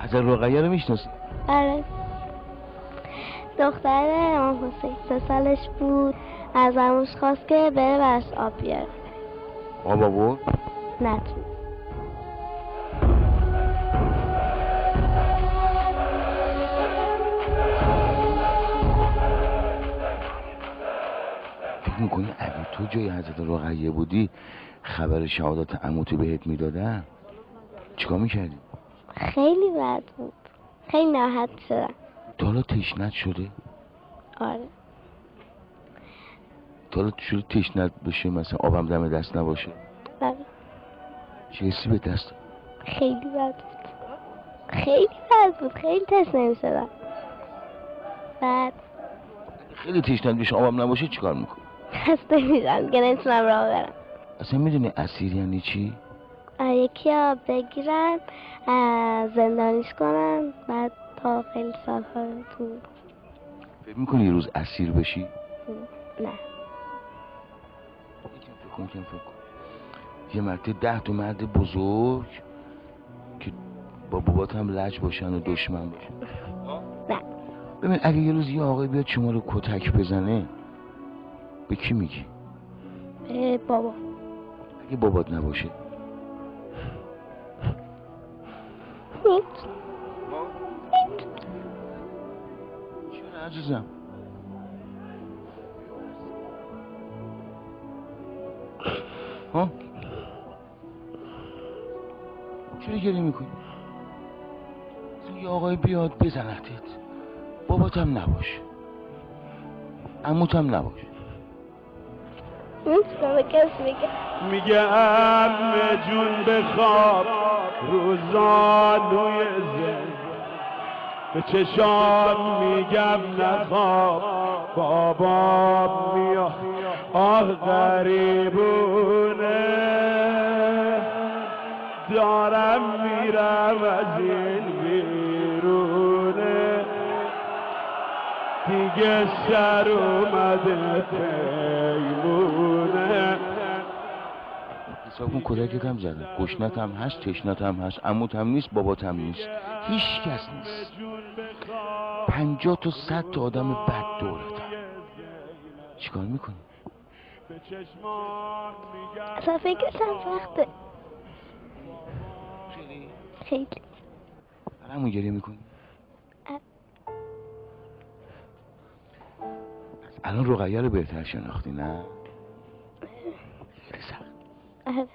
حضرت رقیه رو میشناسی؟ آره، دختر امام حسین 3 سالش بود، از عموش خواست که بره براش آب بیاره. آب آورد؟ نتون. فکر میکنی اگه تو جای حضرت رقیه بودی خبر شهادت عموتو بهت میدادن چیکار میکردی؟ خیلی بد بود، خیلی ناراحت شدم. تا حالا تشنت شده؟ آره. تا حالا شده تشنت بشه مثلا آبم دم دست نباشه؟ آره. چه حسی به دست؟ خیلی بد بود، خیلی بد بود، خیلی تشنه میشدم. بعد خیلی تشنت بشه آبم نباشه چیکار میکنی؟ خسته میشم که نمیتونم راه برم. اصلا میدونی اسیر یعنی چی؟ یکی ها بگیرن زندانیش کنن بعد تا خیلی سالها تو. فکر میکنی یه روز اسیر بشی؟ نه. فکر کن یه مرتبه 10 تا مرد بزرگ که با بابات هم لج باشن و دشمن باشن. نه. ببین اگه یه روز یه آقای بیاد شما رو کتک بزنه به کی میگی؟ به بابا. اگه بابات نباشه؟ چرا عزیزم؟ ها؟ چرا گریه میکنی؟ یه آقای بیاد بزنتت بابات هم نباشه عموت هم نباشه نمیتونم به کسی میگه عمه جون بخواب روزانوی زن به چشام میگم نخواب بابا میاد آه غریبونه دارم میرم از این بیرونه دیگه سر اومده پیمونه حساب کن کودکت هم زدن گشنت هم هست تشنت هم هست عموت هم نیست بابات هم نیست هیچ کس نیست 50 تا 100 تا آدم بد دورتن چیکار میکنی؟ اصلا فکرشم سخته خیلی. همون گریه میکنی؟ الان رقیه رو بهتر شناختی نه؟ خیلی سخت. آره.